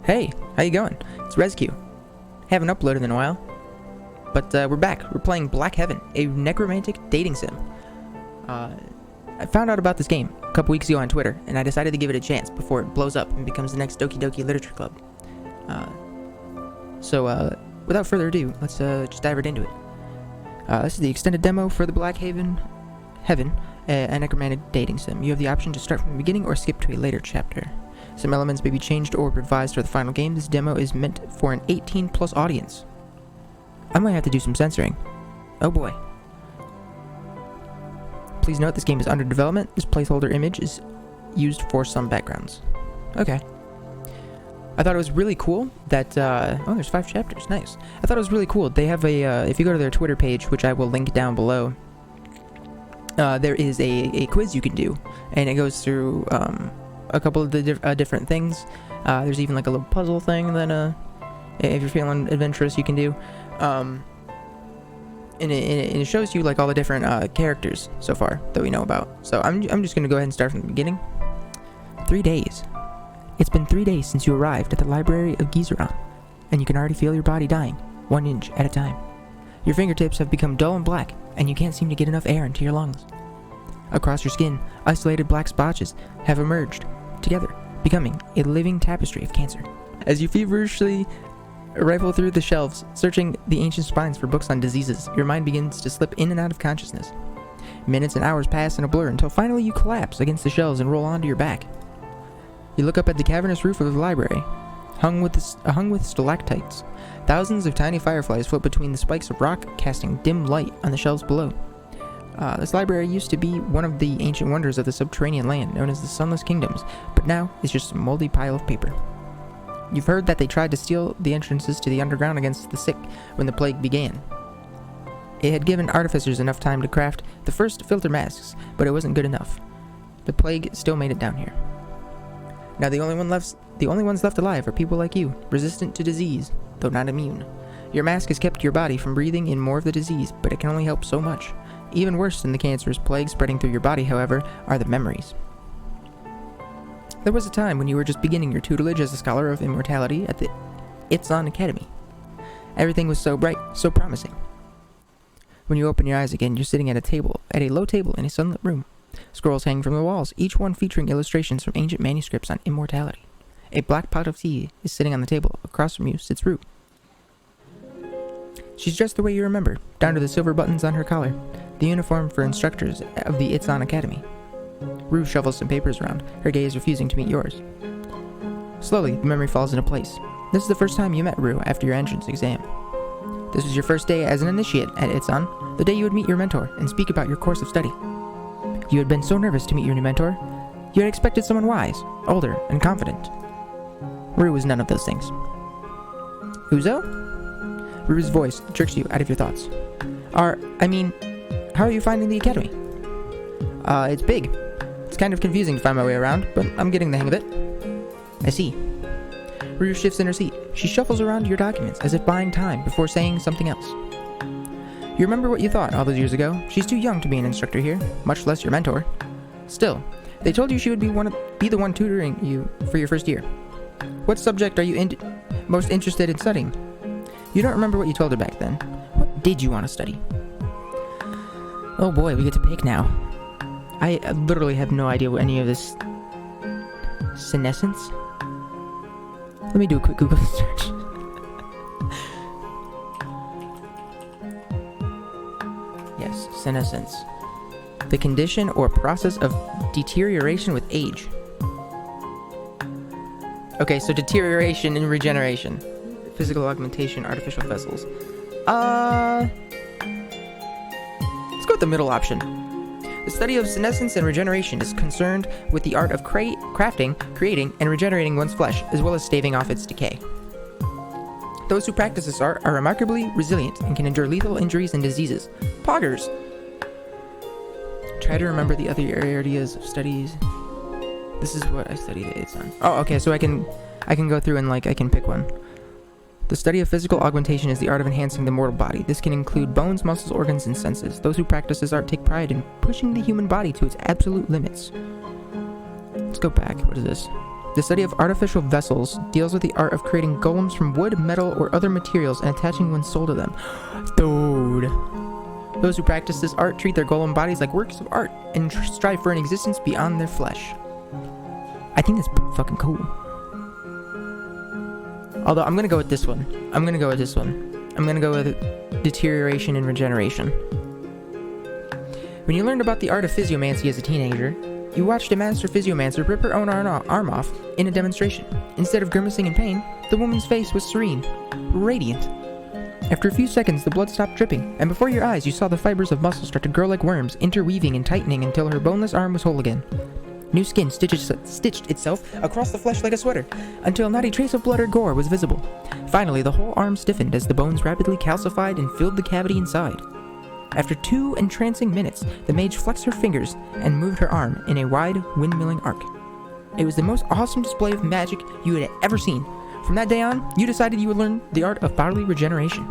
Hey, how you going? It's ResQ. Haven't uploaded in a while, but we're back. We're playing Black Heaven, a necromantic dating sim. I found out about this game a couple weeks ago on Twitter, and I decided to give it a chance before it blows up and becomes the next Doki Doki Literature Club. Without further ado, let's just dive right into it. This is the extended demo for the Black Heaven, a necromantic dating sim. You have the option to start from the beginning or skip to a later chapter. Some elements may be changed or revised for the final game. This demo is meant for an 18+ audience. I might have to do some censoring. Oh boy. Please note this game is under development. This placeholder image is used for some backgrounds. Okay. I thought it was really cool that, oh, there's 5 chapters. Nice. I thought it was really cool. They have a, if you go to their Twitter page, which I will link down below, there is a quiz you can do, and it goes through, a couple of the different things. There's even like a little puzzle thing that, if you're feeling adventurous, you can do. And it shows you like all the different characters so far that we know about. So I'm just gonna go ahead and start from the beginning. 3 days. It's been 3 days since you arrived at the Library of Gizeron, and you can already feel your body dying, 1 inch at a time. Your fingertips have become dull and black, and you can't seem to get enough air into your lungs. Across your skin, isolated black spotches have emerged together, becoming a living tapestry of cancer. As you feverishly rifle through the shelves, searching the ancient spines for books on diseases, your mind begins to slip in and out of consciousness. Minutes and hours pass in a blur until finally you collapse against the shelves and roll onto your back. You look up at the cavernous roof of the library, hung with stalactites. Thousands of tiny fireflies float between the spikes of rock, casting dim light on the shelves below. This library used to be one of the ancient wonders of the subterranean land, known as the Sunless Kingdoms, but now it's just a moldy pile of paper. You've heard that they tried to steal the entrances to the underground against the sick when the plague began. It had given artificers enough time to craft the first filter masks, but it wasn't good enough. The plague still made it down here. Now the only ones left alive are people like you, resistant to disease, though not immune. Your mask has kept your body from breathing in more of the disease, but it can only help so much. Even worse than the cancerous plague spreading through your body, however, are the memories. There was a time when you were just beginning your tutelage as a scholar of immortality at the Itzon Academy. Everything was so bright, so promising. When you open your eyes again, you're sitting at a low table in a sunlit room. Scrolls hang from the walls, each one featuring illustrations from ancient manuscripts on immortality. A black pot of tea is sitting on the table. Across from you sits Rue. She's dressed the way you remember, down to the silver buttons on her collar, the uniform for instructors of the Itzon Academy. Rue shovels some papers around, her gaze refusing to meet yours. Slowly, the memory falls into place. This is the first time you met Rue after your entrance exam. This was your first day as an initiate at Itzon, the day you would meet your mentor and speak about your course of study. You had been so nervous to meet your new mentor. You had expected someone wise, older, and confident. Rue was none of those things. Uzo? Rue's voice jerks you out of your thoughts. How are you finding the academy? It's big. It's kind of confusing to find my way around, but I'm getting the hang of it. I see. Rue shifts in her seat. She shuffles around your documents as if buying time before saying something else. You remember what you thought all those years ago? She's too young to be an instructor here, much less your mentor. Still, they told you she would be the one tutoring you for your first year. What subject are you most interested in studying? You don't remember what you told her back then. What did you want to study? Oh boy, we get to pick now. I literally have no idea what any of this... Senescence? Let me do a quick Google search. Yes, senescence. The condition or process of deterioration with age. Okay, so deterioration and regeneration. Physical augmentation, artificial vessels. Let's go with the middle option. The study of senescence and regeneration is concerned with the art of crafting, creating, and regenerating one's flesh, as well as staving off its decay. Those who practice this art are remarkably resilient and can endure lethal injuries and diseases. Poggers! Try to remember the other areas of studies. This is what I studied at Itzon. Oh, okay, so I can go through and, I can pick one. The study of physical augmentation is the art of enhancing the mortal body. This can include bones, muscles, organs, and senses. Those who practice this art take pride in pushing the human body to its absolute limits. Let's go back. What is this? The study of artificial vessels deals with the art of creating golems from wood, metal, or other materials and attaching one's soul to them. Dude. Those who practice this art treat their golem bodies like works of art and strive for an existence beyond their flesh. I think that's pretty fucking cool. Although, I'm gonna go with this one. I'm gonna go with deterioration and regeneration. When you learned about the art of physiomancy as a teenager, you watched a master physiomancer rip her own arm off in a demonstration. Instead of grimacing in pain, the woman's face was serene, radiant. After a few seconds, the blood stopped dripping, and before your eyes you saw the fibers of muscle start to grow like worms, interweaving and tightening until her boneless arm was whole again. New skin stitched itself across the flesh like a sweater, until not a trace of blood or gore was visible. Finally, the whole arm stiffened as the bones rapidly calcified and filled the cavity inside. After 2 entrancing minutes, the mage flexed her fingers and moved her arm in a wide, windmilling arc. It was the most awesome display of magic you had ever seen. From that day on, you decided you would learn the art of bodily regeneration.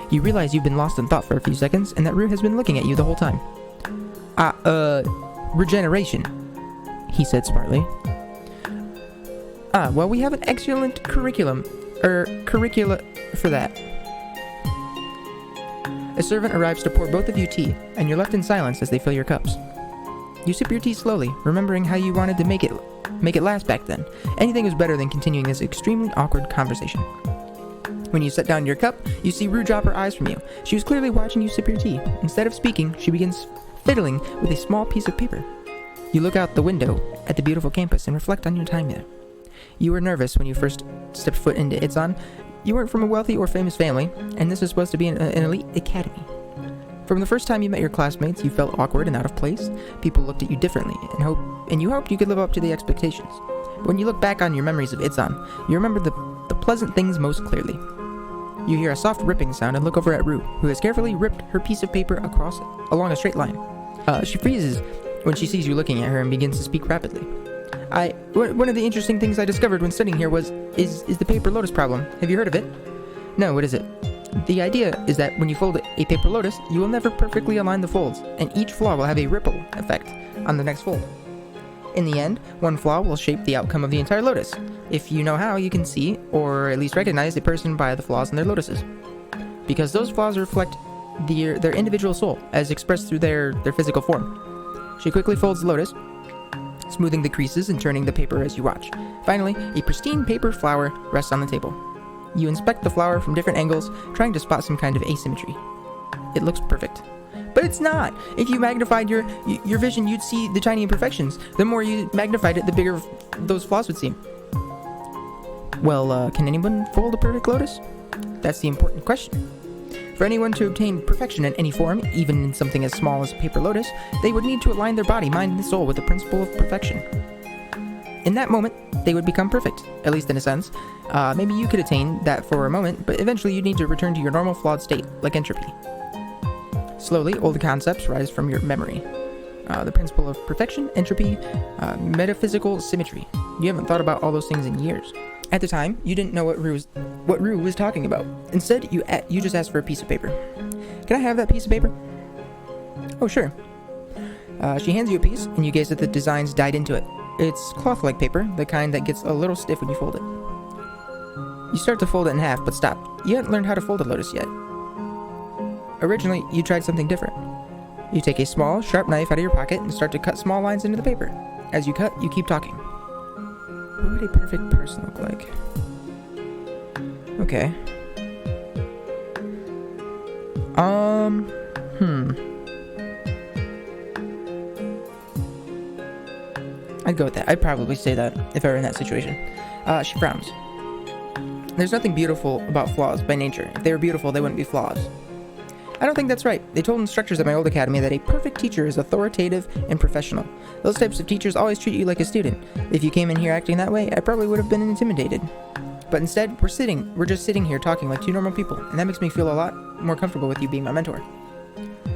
You realize you've been lost in thought for a few seconds, and that Rue has been looking at you the whole time. Regeneration, he said smartly. Well, we have an excellent curricula for that. A servant arrives to pour both of you tea, and you're left in silence as they fill your cups. You sip your tea slowly, remembering how you wanted to make it last back then. Anything was better than continuing this extremely awkward conversation. When you set down your cup, you see Rue drop her eyes from you. She was clearly watching you sip your tea. Instead of speaking, she begins fiddling with a small piece of paper. You look out the window at the beautiful campus and reflect on your time there. You were nervous when you first stepped foot into Itzan. You weren't from a wealthy or famous family, and this was supposed to be an elite academy. From the first time you met your classmates, you felt awkward and out of place. People looked at you differently, and you hoped you could live up to the expectations. When you look back on your memories of Itzan, you remember the pleasant things most clearly. You hear a soft ripping sound and look over at Rue, who has carefully ripped her piece of paper along a straight line. She freezes when she sees you looking at her and begins to speak rapidly. One of the interesting things I discovered when studying here is the paper lotus problem. Have you heard of it? No, what is it? The idea is that when you fold a paper lotus, you will never perfectly align the folds, and each flaw will have a ripple effect on the next fold. In the end, one flaw will shape the outcome of the entire lotus. If you know how, you can see, or at least recognize, a person by the flaws in their lotuses. Because those flaws reflect their individual soul, as expressed through their physical form. She quickly folds the lotus, smoothing the creases and turning the paper as you watch. Finally, a pristine paper flower rests on the table. You inspect the flower from different angles, trying to spot some kind of asymmetry. It looks perfect. But it's not! If you magnified your vision, you'd see the tiny imperfections. The more you magnified it, the bigger those flaws would seem. Well, can anyone fold a perfect lotus? That's the important question. For anyone to obtain perfection in any form, even in something as small as a paper lotus, they would need to align their body, mind, and soul with the principle of perfection. In that moment, they would become perfect, at least in a sense. Maybe you could attain that for a moment, but eventually you'd need to return to your normal flawed state, like entropy. Slowly, old concepts rise from your memory. The principle of perfection, entropy, metaphysical symmetry. You haven't thought about all those things in years. At the time, you didn't know what Rue was talking about. Instead, you just asked for a piece of paper. Can I have that piece of paper? Oh, sure. She hands you a piece, and you gaze at the designs dyed into it. It's cloth-like paper, the kind that gets a little stiff when you fold it. You start to fold it in half, but stop. You haven't learned how to fold a lotus yet. Originally, you tried something different. You take a small, sharp knife out of your pocket and start to cut small lines into the paper. As you cut, you keep talking. What would a perfect person look like? Okay. I'd go with that. I'd probably say that if I were in that situation. She frowns. There's nothing beautiful about flaws by nature. If they were beautiful, they wouldn't be flaws. I don't think that's right. They told instructors at my old academy that a perfect teacher is authoritative and professional. Those types of teachers always treat you like a student. If you came in here acting that way, I probably would have been intimidated. But instead, we're just sitting here talking like two normal people, and that makes me feel a lot more comfortable with you being my mentor.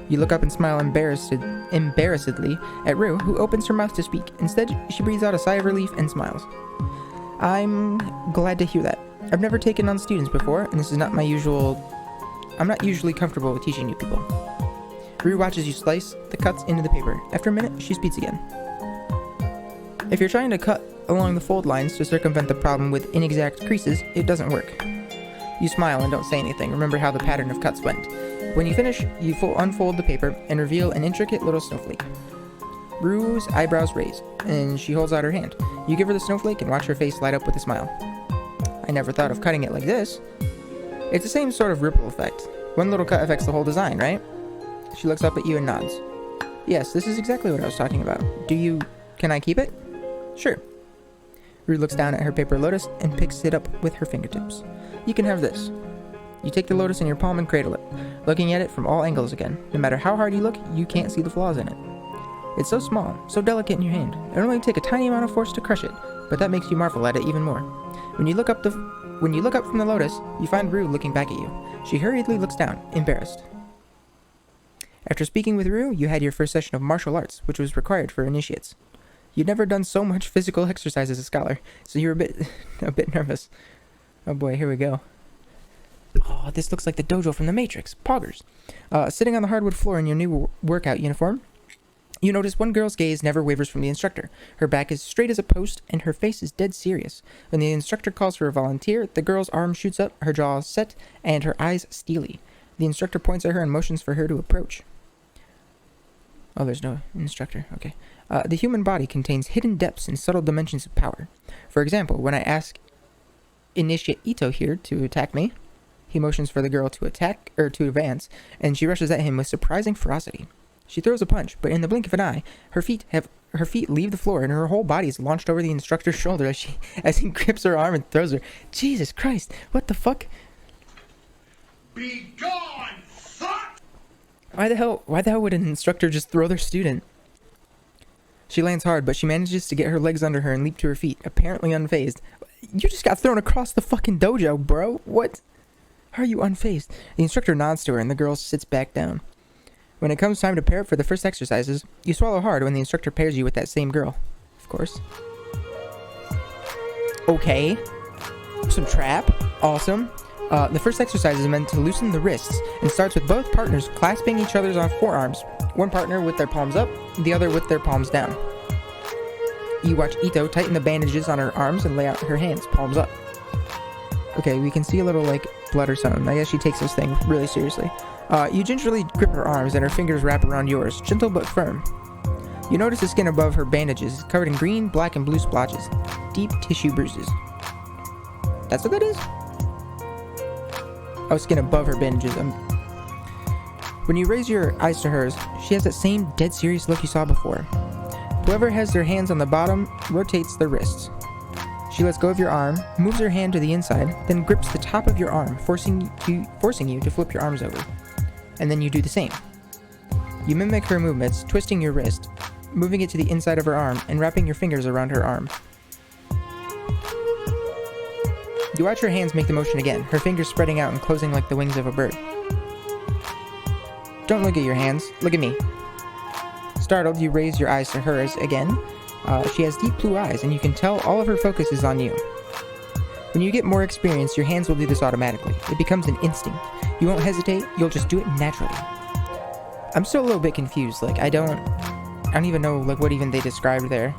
You look up and smile embarrassedly at Rue, who opens her mouth to speak. Instead, she breathes out a sigh of relief and smiles. I'm glad to hear that. I've never taken on students before, and this is not my usual... I'm not usually comfortable with teaching new people. Rue watches you slice the cuts into the paper. After a minute, she speaks again. If you're trying to cut along the fold lines to circumvent the problem with inexact creases, it doesn't work. You smile and don't say anything. Remember how the pattern of cuts went. When you finish, you unfold the paper and reveal an intricate little snowflake. Rue's eyebrows raise, and she holds out her hand. You give her the snowflake and watch her face light up with a smile. I never thought of cutting it like this. It's the same sort of ripple effect. One little cut affects the whole design, right? She looks up at you and nods. Yes, this is exactly what I was talking about. Can I keep it? Sure. Rue looks down at her paper lotus and picks it up with her fingertips. You can have this. You take the lotus in your palm and cradle it, looking at it from all angles again. No matter how hard you look, you can't see the flaws in it. It's so small, so delicate in your hand. It'll only take a tiny amount of force to crush it, but that makes you marvel at it even more. When you look up from the lotus, you find Rue looking back at you. She hurriedly looks down, embarrassed. After speaking with Rue, you had your first session of martial arts, which was required for initiates. You'd never done so much physical exercise as a scholar, so you were a bit nervous. Oh boy, here we go. Oh, this looks like the dojo from The Matrix. Poggers. Sitting on the hardwood floor in your new workout uniform, you notice one girl's gaze never wavers from the instructor. Her back is straight as a post, and her face is dead serious. When the instructor calls for a volunteer, the girl's arm shoots up, her jaw set, and her eyes steely. The instructor points at her and motions for her to approach. Oh, there's no instructor. Okay. The human body contains hidden depths and subtle dimensions of power. For example, when I ask Initiate Ito here to attack me, he motions for the girl to to advance, and she rushes at him with surprising ferocity. She throws a punch, but in the blink of an eye, her feet leave the floor, and her whole body is launched over the instructor's shoulder as he grips her arm and throws her. Jesus Christ! What the fuck? Be gone, fuck! Why the hell would an instructor just throw their student? She lands hard, but she manages to get her legs under her and leap to her feet, apparently unfazed. You just got thrown across the fucking dojo, bro. What? How are you unfazed? The instructor nods to her, and the girl sits back down. When it comes time to pair for the first exercises, you swallow hard when the instructor pairs you with that same girl. Of course. Okay. Some trap. Awesome. The first exercise is meant to loosen the wrists and starts with both partners clasping each other's on forearms. One partner with their palms up, the other with their palms down. You watch Ito tighten the bandages on her arms and lay out her hands, palms up. Okay, we can see a little, blood or something. I guess she takes this thing really seriously. You gingerly grip her arms and her fingers wrap around yours, gentle but firm. You notice the skin above her bandages is covered in green, black, and blue splotches. Deep tissue bruises. That's what that is? Oh, skin above her bandages. When you raise your eyes to hers, she has that same dead serious look you saw before. Whoever has their hands on the bottom rotates their wrists. She lets go of your arm, moves her hand to the inside, then grips the top of your arm, forcing you to flip your arms over. And then you do the same. You mimic her movements, twisting your wrist, moving it to the inside of her arm, and wrapping your fingers around her arm. You watch her hands make the motion again, her fingers spreading out and closing like the wings of a bird. Don't look at your hands, look at me. Startled, you raise your eyes to hers again. She has deep blue eyes, and you can tell all of her focus is on you. When you get more experience, your hands will do this automatically. It becomes an instinct. You won't hesitate, you'll just do it naturally. I'm still a little bit confused, I don't even know, what even they described there.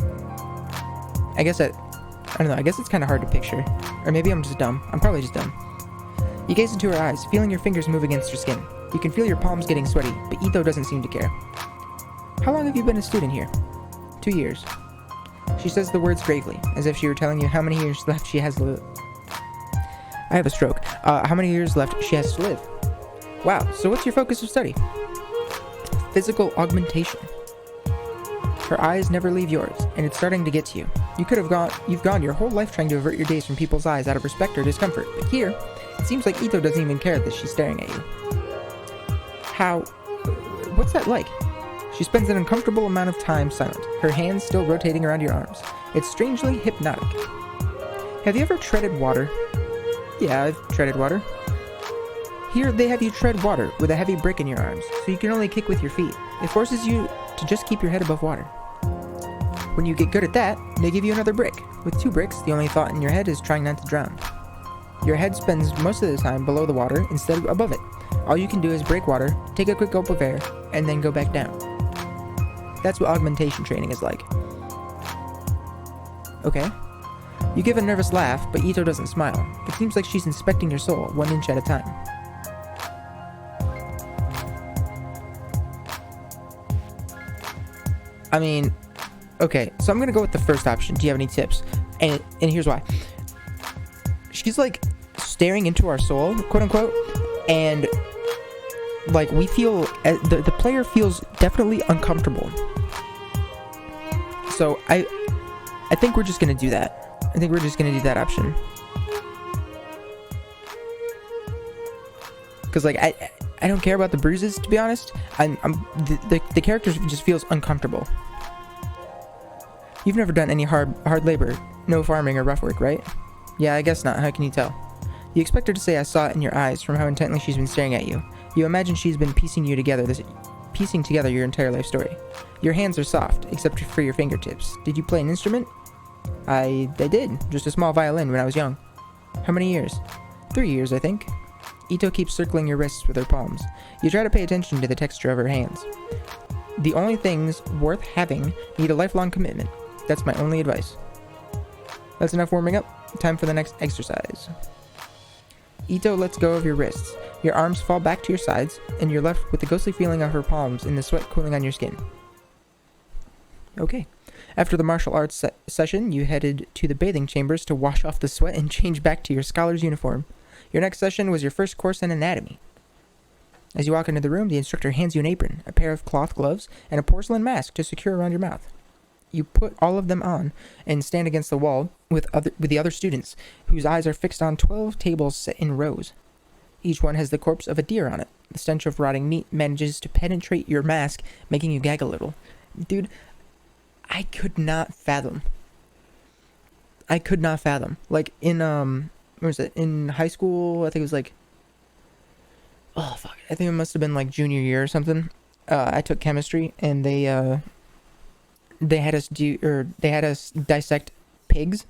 I don't know, I guess it's kind of hard to picture. Or maybe I'm just dumb. I'm probably just dumb. You gaze into her eyes, feeling your fingers move against her skin. You can feel your palms getting sweaty, but Ito doesn't seem to care. How long have you been a student here? 2 years. She says the words gravely, as if she were telling you how many years left she has to live. I have a stroke. How many years left she has to live? Wow, so what's your focus of study? Physical augmentation. Her eyes never leave yours, and it's starting to get to you. You've gone your whole life trying to avert your gaze from people's eyes out of respect or discomfort, but here, it seems like Ito doesn't even care that she's staring at you. What's that like? She spends an uncomfortable amount of time silent, her hands still rotating around your arms. It's strangely hypnotic. Have you ever treaded water? Yeah, I've treaded water. Here, they have you tread water with a heavy brick in your arms, so you can only kick with your feet. It forces you to just keep your head above water. When you get good at that, they give you another brick. With 2 bricks, the only thought in your head is trying not to drown. Your head spends most of the time below the water instead of above it. All you can do is break water, take a quick gulp of air, and then go back down. That's what augmentation training is like. Okay. You give a nervous laugh, but Ito doesn't smile. It seems like she's inspecting your soul, 1 inch at a time. I mean, okay, so I'm gonna go with the first option. Do you have any tips? And here's why. She's like staring into our soul, quote unquote, and like we feel the player feels definitely uncomfortable. So I think we're just gonna do that. I think we're just gonna do that option. Cause like I don't care about the bruises, to be honest. The character just feels uncomfortable. You've never done any hard labor, no farming or rough work, right? Yeah, I guess not. How can you tell? You expect her to say I saw it in your eyes from how intently she's been staring at you. You imagine she's been piecing together your entire life story. Your hands are soft, except for your fingertips. Did you play an instrument? I did. Just a small violin when I was young. How many years? 3 years, I think. Ito keeps circling your wrists with her palms. You try to pay attention to the texture of her hands. The only things worth having need a lifelong commitment. That's my only advice. That's enough warming up. Time for the next exercise. Ito lets go of your wrists. Your arms fall back to your sides, and you're left with the ghostly feeling of her palms and the sweat cooling on your skin. Okay. After the martial arts session, you headed to the bathing chambers to wash off the sweat and change back to your scholar's uniform. Your next session was your first course in anatomy. As you walk into the room, the instructor hands you an apron, a pair of cloth gloves, and a porcelain mask to secure around your mouth. You put all of them on and stand against the wall with the other students, whose eyes are fixed on 12 tables set in rows. Each one has the corpse of a deer on it. The stench of rotting meat manages to penetrate your mask, making you gag a little. Dude, I could not fathom. Like, in, what was it? In high school, I think it was like, oh, fuck. I think it must have been like junior year or something. I took chemistry, and they had us dissect pigs,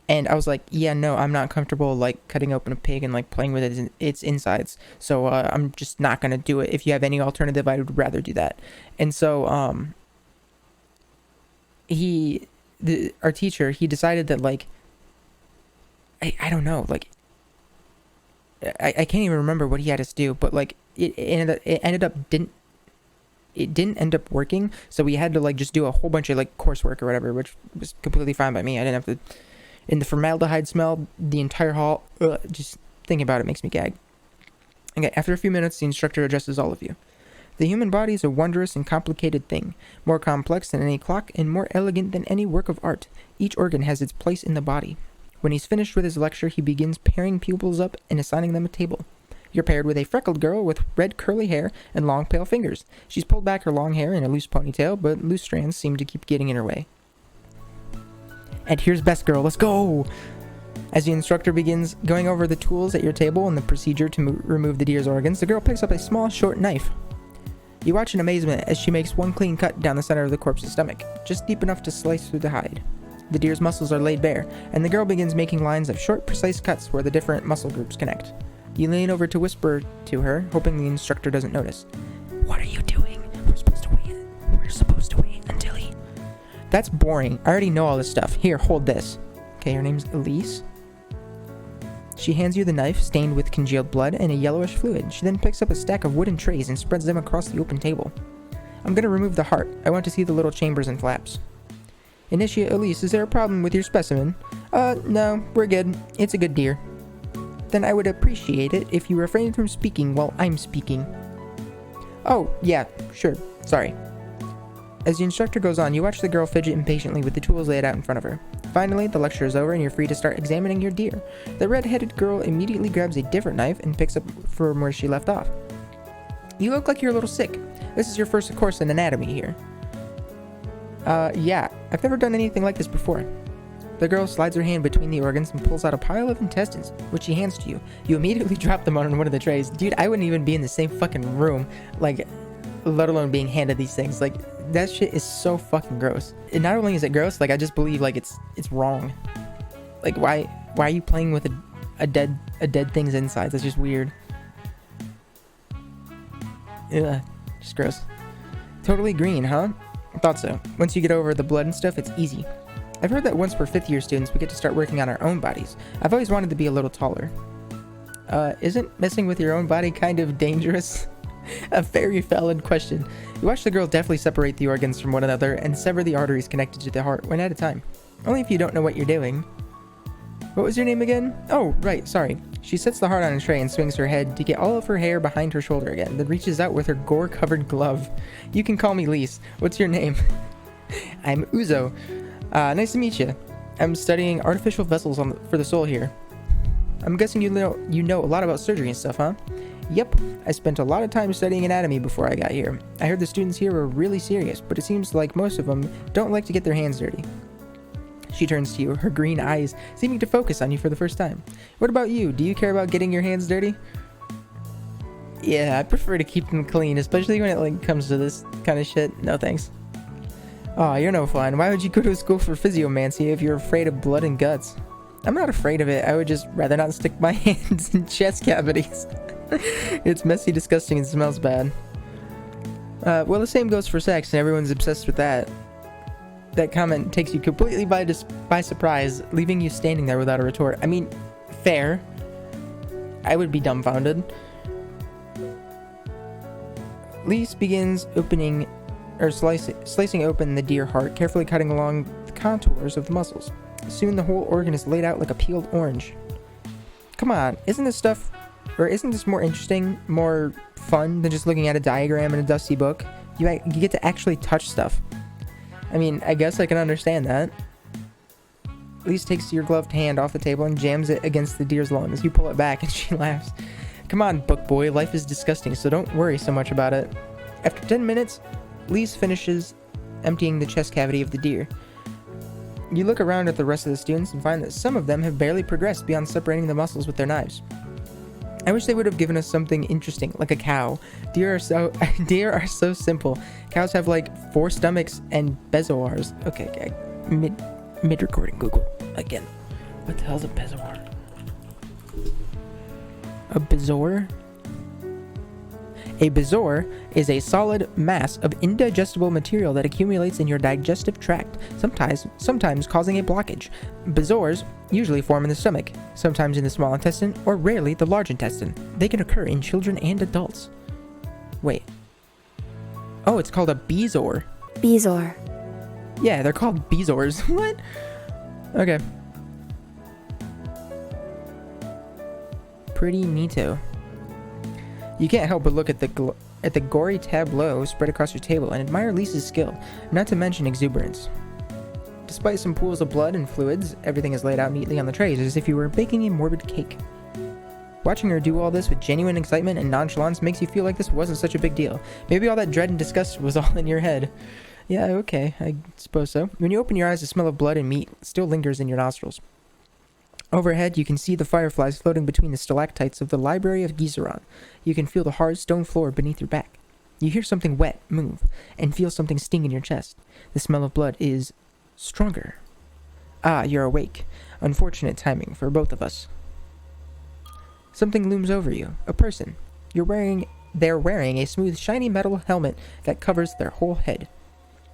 and I was like, yeah, no, I'm not comfortable like cutting open a pig and like playing with its insides, so I'm just not gonna do it. If you have any alternative, I would rather do that. And so our teacher, he decided that like I don't know, like I can't even remember what he had us do, but like it didn't end up working, so we had to like just do a whole bunch of like coursework or whatever, which was completely fine by me. I didn't have to. In the formaldehyde smell, the entire hall, just thinking about it makes me gag. Okay, after a few minutes, the instructor addresses all of you. The human body is a wondrous and complicated thing, more complex than any clock and more elegant than any work of art. Each organ has its place in the body. When he's finished with his lecture, he begins pairing pupils up and assigning them a table. You're paired with a freckled girl with red curly hair and long pale fingers. She's pulled back her long hair in a loose ponytail, but loose strands seem to keep getting in her way. And here's best girl, let's go! As the instructor begins going over the tools at your table and the procedure to remove the deer's organs, the girl picks up a small, short knife. You watch in amazement as she makes one clean cut down the center of the corpse's stomach, just deep enough to slice through the hide. The deer's muscles are laid bare, and the girl begins making lines of short, precise cuts where the different muscle groups connect. You lean over to whisper to her, hoping the instructor doesn't notice. What are you doing? We're supposed to wait until he... That's boring. I already know all this stuff. Here, hold this. Okay, her name's Elise. She hands you the knife, stained with congealed blood and a yellowish fluid. She then picks up a stack of wooden trays and spreads them across the open table. I'm gonna remove the heart. I want to see the little chambers and flaps. Initiate Elise, is there a problem with your specimen? No, we're good. It's a good deer. Then I would appreciate it if you refrained from speaking while I'm speaking. Oh, yeah, sure. Sorry. As the instructor goes on, you watch the girl fidget impatiently with the tools laid out in front of her. Finally, the lecture is over and you're free to start examining your deer. The red-headed girl immediately grabs a different knife and picks up from where she left off. You look like you're a little sick. This is your first course in anatomy here. Yeah, I've never done anything like this before. The girl slides her hand between the organs and pulls out a pile of intestines, which she hands to you. You immediately drop them on one of the trays. Dude, I wouldn't even be in the same fucking room, like, let alone being handed these things. Like, that shit is so fucking gross. And not only is it gross, like, I just believe, like, it's wrong. Like, why are you playing with a dead thing's insides? That's just weird. Ugh, just gross. Totally green, huh? I thought so. Once you get over the blood and stuff, it's easy. I've heard that once we're 5th year students, we get to start working on our own bodies. I've always wanted to be a little taller. Isn't messing with your own body kind of dangerous? A very valid question. You watch the girl deftly separate the organs from one another and sever the arteries connected to the heart one at a time. Only if you don't know what you're doing. What was your name again? Oh, right, sorry. She sets the heart on a tray and swings her head to get all of her hair behind her shoulder again, then reaches out with her gore-covered glove. You can call me Lise. What's your name? I'm Uzo. Nice to meet you. I'm studying artificial vessels for the soul here. I'm guessing you know a lot about surgery and stuff, huh? Yep. I spent a lot of time studying anatomy before I got here. I heard the students here were really serious, but it seems like most of them don't like to get their hands dirty. She turns to you, her green eyes seeming to focus on you for the first time. What about you? Do you care about getting your hands dirty? Yeah, I prefer to keep them clean, especially when it comes to this kind of shit. No thanks. Aw, you're no fun. Why would you go to a school for physiomancy if you're afraid of blood and guts? I'm not afraid of it. I would just rather not stick my hands in chest cavities. It's messy, disgusting, and smells bad. Well, the same goes for sex, and everyone's obsessed with that. That comment takes you completely by surprise, leaving you standing there without a retort. I mean, fair. I would be dumbfounded. Lise begins slicing open the deer heart, carefully cutting along the contours of the muscles. Soon the whole organ is laid out like a peeled orange. Come on, isn't this more interesting, more fun than just looking at a diagram in a dusty book? You get to actually touch stuff. I mean, I guess I can understand that. Lise takes your gloved hand off the table and jams it against the deer's lungs. You pull it back and she laughs. Come on, book boy, life is disgusting, so don't worry so much about it. After 10 minutes, Lise finishes emptying the chest cavity of the deer. You look around at the rest of the students and find that some of them have barely progressed beyond separating the muscles with their knives. I wish they would have given us something interesting, like a cow. Deer are so simple. Cows have 4 stomachs and bezoars. Okay. Mid-recording Google. Again. What the hell's a bezoar? A bezoar? A bezoar is a solid mass of indigestible material that accumulates in your digestive tract, sometimes causing a blockage. Bezoars usually form in the stomach, sometimes in the small intestine, or rarely the large intestine. They can occur in children and adults. Wait. Oh, it's called a bezoar. Bezoar. Yeah, they're called bezoars. What? Okay. Pretty neato. You can't help but look at the gory tableau spread across your table and admire Lisa's skill, not to mention exuberance. Despite some pools of blood and fluids, everything is laid out neatly on the trays as if you were baking a morbid cake. Watching her do all this with genuine excitement and nonchalance makes you feel like this wasn't such a big deal. Maybe all that dread and disgust was all in your head. Yeah, okay, I suppose so. When you open your eyes, the smell of blood and meat still lingers in your nostrils. Overhead, you can see the fireflies floating between the stalactites of the Library of Gizeron. You can feel the hard stone floor beneath your back. You hear something wet move, and feel something sting in your chest. The smell of blood is stronger. Ah, you're awake. Unfortunate timing for both of us. Something looms over you. A person. They're wearing a smooth, shiny metal helmet that covers their whole head.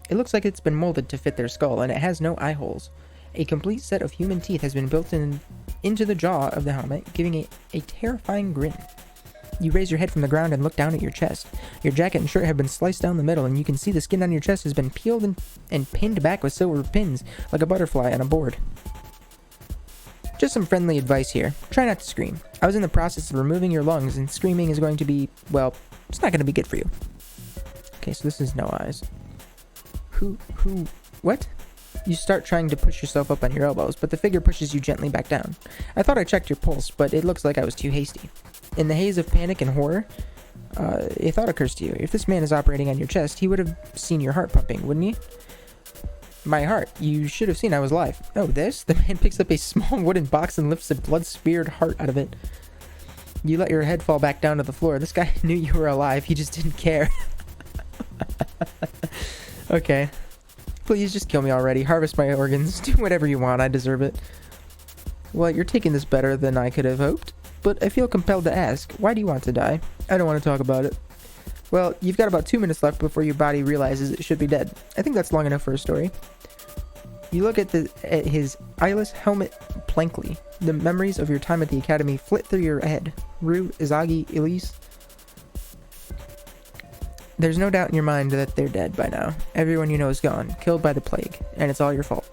It looks like it's been molded to fit their skull, and it has no eye holes. A complete set of human teeth has been built into the jaw of the helmet, giving a terrifying grin. You raise your head from the ground and look down at your chest. Your jacket and shirt have been sliced down the middle, and you can see the skin on your chest has been peeled and pinned back with silver pins, like a butterfly on a board. Just some friendly advice here. Try not to scream. I was in the process of removing your lungs, and screaming is going to be, well, it's not going to be good for you. Okay, so this is no eyes. What? You start trying to push yourself up on your elbows, but the figure pushes you gently back down. I thought I checked your pulse, but it looks like I was too hasty. In the haze of panic and horror, a thought occurs to you. If this man is operating on your chest, he would have seen your heart pumping, wouldn't he? My heart. You should have seen I was alive. Oh, this? The man picks up a small wooden box and lifts a blood-smeared heart out of it. You let your head fall back down to the floor. This guy knew you were alive. He just didn't care. Okay. Please just kill me already. Harvest my organs. Do whatever you want. I deserve it. Well, you're taking this better than I could have hoped, but I feel compelled to ask, why do you want to die? I don't want to talk about it. Well, you've got about 2 minutes left before your body realizes it should be dead. I think that's long enough for a story. You look at his eyeless helmet blankly. The memories of your time at the academy flit through your head. Rue, Izagi, Elise. There's no doubt in your mind that they're dead by now. Everyone you know is gone, killed by the plague, and it's all your fault.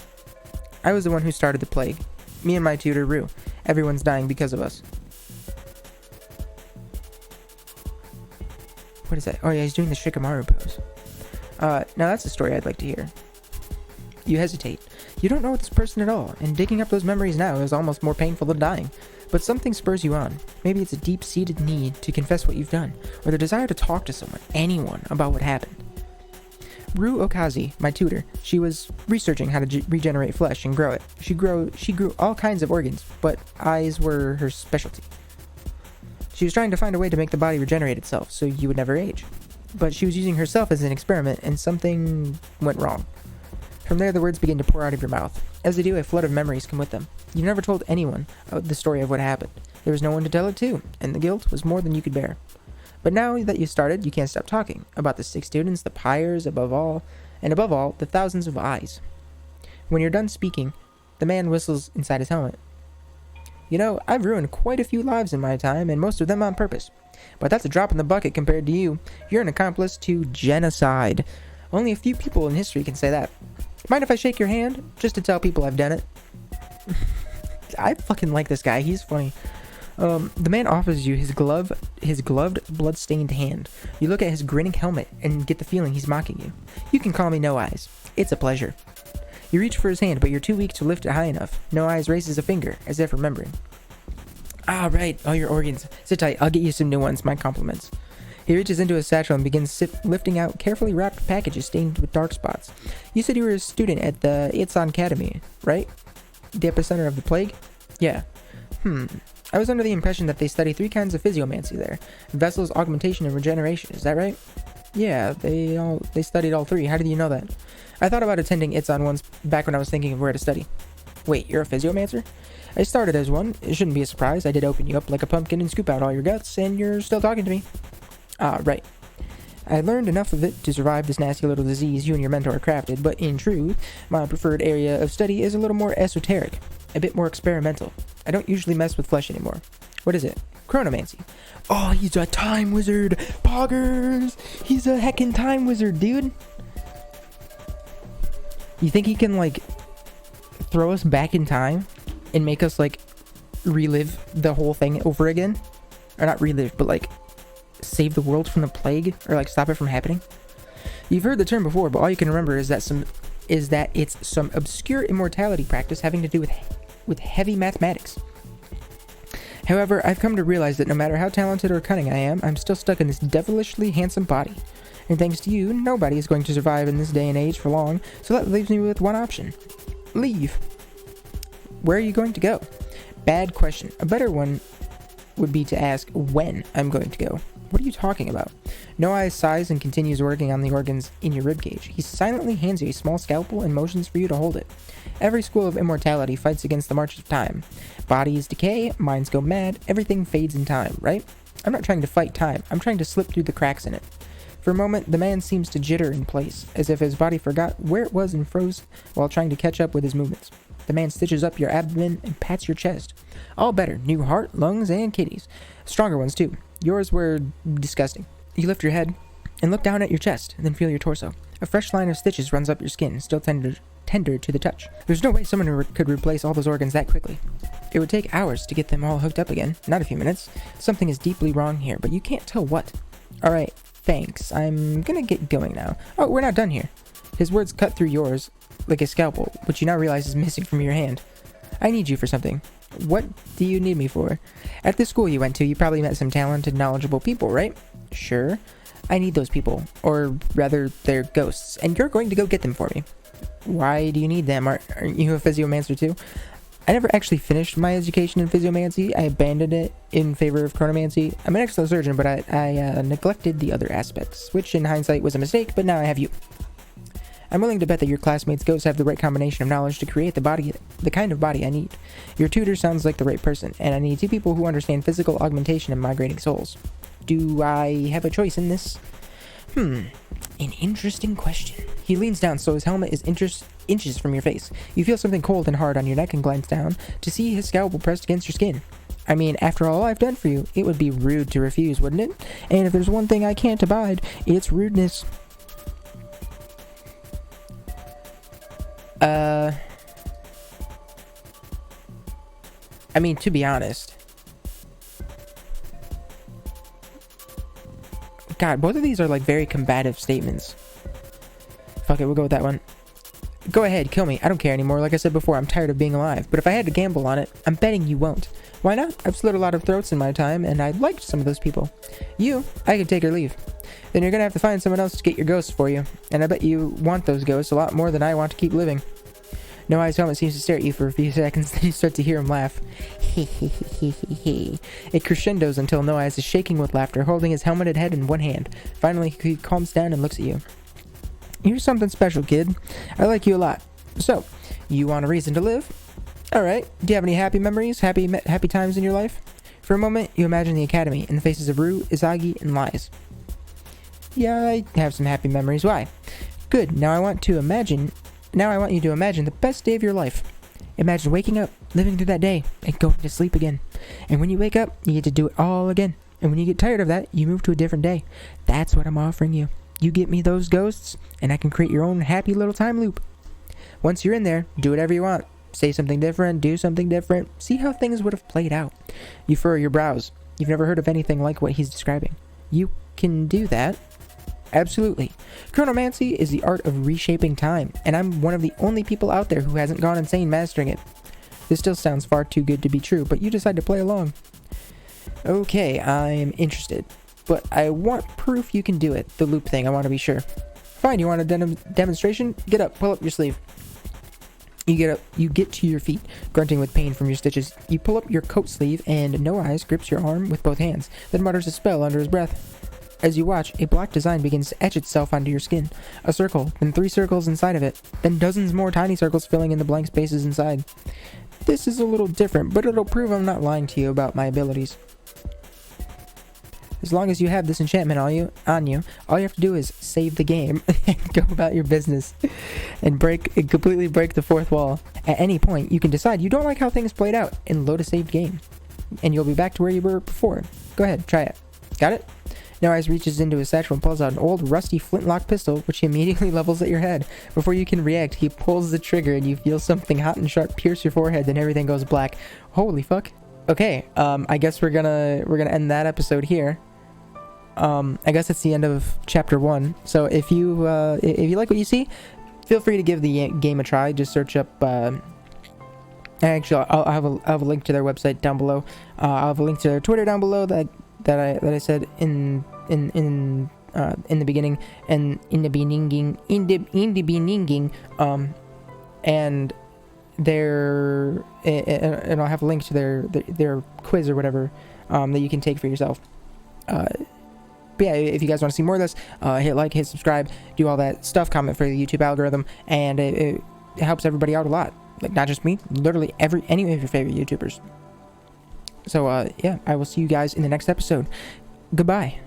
I was the one who started the plague. Me and my tutor, Rue. Everyone's dying because of us. What is that? Oh yeah, he's doing the Shikamaru pose. Now that's a story I'd like to hear. You hesitate. You don't know this person at all, and digging up those memories now is almost more painful than dying. But something spurs you on. Maybe it's a deep-seated need to confess what you've done, or the desire to talk to someone, anyone, about what happened. Rue Okazi, my tutor, she was researching how to regenerate flesh and grow it. She grew all kinds of organs, but eyes were her specialty. She was trying to find a way to make the body regenerate itself, so you would never age. But she was using herself as an experiment, and something went wrong. From there, the words begin to pour out of your mouth. As they do, a flood of memories come with them. You never told anyone the story of what happened. There was no one to tell it to, and the guilt was more than you could bear. But now that you started, you can't stop talking about the 6 students, the pyres, above all, the thousands of eyes. When you're done speaking, the man whistles inside his helmet. You know, I've ruined quite a few lives in my time, and most of them on purpose. But that's a drop in the bucket compared to you. You're an accomplice to genocide. Only a few people in history can say that. Mind if I shake your hand? Just to tell people I've done it. I fucking like this guy. He's funny. The man offers you his gloved, blood-stained hand. You look at his grinning helmet and get the feeling he's mocking you. You can call me No Eyes. It's a pleasure. You reach for his hand, but you're too weak to lift it high enough. No Eyes raises a finger, as if remembering. Ah, right. All your organs. Sit tight. I'll get you some new ones. My compliments. He reaches into his satchel and begins lifting out carefully wrapped packages stained with dark spots. You said you were a student at the Itsan Academy, right? The epicenter of the plague? Yeah. I was under the impression that they study 3 kinds of physiomancy there. Vessels, augmentation, and regeneration. Is that right? Yeah, they studied all 3. How did you know that? I thought about attending Itsan once back when I was thinking of where to study. Wait, you're a physiomancer? I started as one. It shouldn't be a surprise. I did open you up like a pumpkin and scoop out all your guts, and you're still talking to me. Ah, right. I learned enough of it to survive this nasty little disease you and your mentor crafted, but in truth, my preferred area of study is a little more esoteric, a bit more experimental. I don't usually mess with flesh anymore. What is it? Chronomancy. Oh, he's a time wizard! Poggers! He's a heckin' time wizard, dude! You think he can, like, throw us back in time and make us, like, relive the whole thing over again? Or not relive, but, like, save the world from the plague, or like stop it from happening? You've heard the term before, but all you can remember is that it's some obscure immortality practice having to do with heavy mathematics. However, I've come to realize that no matter how talented or cunning I am, I'm still stuck in this devilishly handsome body. And thanks to you, nobody is going to survive in this day and age for long, so that leaves me with one option. Leave. Where are you going to go? Bad question. A better one would be to ask when I'm going to go. What are you talking about? No Eyes sighs and continues working on the organs in your ribcage. He silently hands you a small scalpel and motions for you to hold it. Every school of immortality fights against the march of time. Bodies decay, minds go mad, everything fades in time, right? I'm not trying to fight time, I'm trying to slip through the cracks in it. For a moment, the man seems to jitter in place, as if his body forgot where it was and froze while trying to catch up with his movements. The man stitches up your abdomen and pats your chest. All better. New heart, lungs, and kidneys. Stronger ones, too. Yours were disgusting. You lift your head and look down at your chest, and then feel your torso. A fresh line of stitches runs up your skin, still tender to the touch. There's no way someone could replace all those organs that quickly. It would take hours to get them all hooked up again, not a few minutes. Something is deeply wrong here, but you can't tell what. Alright, thanks. I'm gonna get going now. Oh, we're not done here. His words cut through yours like a scalpel, which you now realize is missing from your hand. I need you for something. What do you need me for? At the school you went to, you probably met some talented, knowledgeable people, right? Sure. I need those people. Or rather, they're ghosts. And you're going to go get them for me. Why do you need them? Aren't you a physiomancer too? I never actually finished my education in physiomancy. I abandoned it in favor of chronomancy. I'm an excellent surgeon, but I neglected the other aspects, which in hindsight was a mistake, but now I have you. I'm willing to bet that your classmates' ghosts have the right combination of knowledge to create the kind of body I need. Your tutor sounds like the right person, and I need 2 people who understand physical augmentation and migrating souls. Do I have a choice in this? An interesting question. He leans down so his helmet is inches from your face. You feel something cold and hard on your neck and glance down to see his scalpel pressed against your skin. I mean, after all I've done for you, it would be rude to refuse, wouldn't it? And if there's one thing I can't abide, it's rudeness. I mean, to be honest. God, both of these are like very combative statements. Fuck it, we'll go with that one. Go ahead, kill me. I don't care anymore. Like I said before, I'm tired of being alive. But if I had to gamble on it, I'm betting you won't. Why not? I've slit a lot of throats in my time, and I liked some of those people. You, I could take or leave. Then you're gonna have to find someone else to get your ghosts for you. And I bet you want those ghosts a lot more than I want to keep living. No Eye's helmet seems to stare at you for a few seconds, then you start to hear him laugh. It crescendos until No Eyes is shaking with laughter, holding his helmeted head in one hand. Finally, he calms down and looks at you. You're something special, kid. I like you a lot. So, you want a reason to live? Alright, do you have any happy memories, happy times in your life? For a moment, you imagine the academy in the faces of Rue, Izagi, and Lies. Yeah, I have some happy memories. Why? Good, now I want you to imagine the best day of your life. Imagine waking up, living through that day, and going to sleep again. And when you wake up, you get to do it all again. And when you get tired of that, you move to a different day. That's what I'm offering you. You get me those ghosts, and I can create your own happy little time loop. Once you're in there, do whatever you want. Say something different, do something different. See how things would have played out. You furrow your brows. You've never heard of anything like what he's describing. You can do that. Absolutely. Chronomancy is the art of reshaping time, and I'm one of the only people out there who hasn't gone insane mastering it. This still sounds far too good to be true, but you decide to play along. Okay, I'm interested, but I want proof you can do it. The loop thing, I want to be sure. Fine, you want a demonstration? Get up, pull up your sleeve. You get to your feet, grunting with pain from your stitches. You pull up your coat sleeve, and No Eyes grips your arm with both hands, then mutters a spell under his breath. As you watch, a black design begins to etch itself onto your skin. A circle, then 3 circles inside of it, then dozens more tiny circles filling in the blank spaces inside. This is a little different, but it'll prove I'm not lying to you about my abilities. As long as you have this enchantment on you, all you have to do is save the game and go about your business and completely break the fourth wall. At any point, you can decide you don't like how things played out and load a saved game. And you'll be back to where you were before. Go ahead, try it. Got it? No Eyes reaches into his satchel and pulls out an old, rusty flintlock pistol, which he immediately levels at your head. Before you can react, he pulls the trigger and you feel something hot and sharp pierce your forehead, then everything goes black. Holy fuck. Okay, I guess we're gonna end that episode here. I guess it's the end of chapter 1. So if you like what you see, feel free to give the game a try. Just search up, actually, I'll have a link to their website down below. I'll have a link to their Twitter down below that I said in the beginning, and in the beginning, and and I'll have a link to their quiz or whatever that you can take for yourself. But yeah, if you guys want to see more of this, hit like, hit subscribe, do all that stuff, comment for the YouTube algorithm, and it helps everybody out a lot. Like, not just me, literally any of your favorite YouTubers. So, yeah, I will see you guys in the next episode. Goodbye.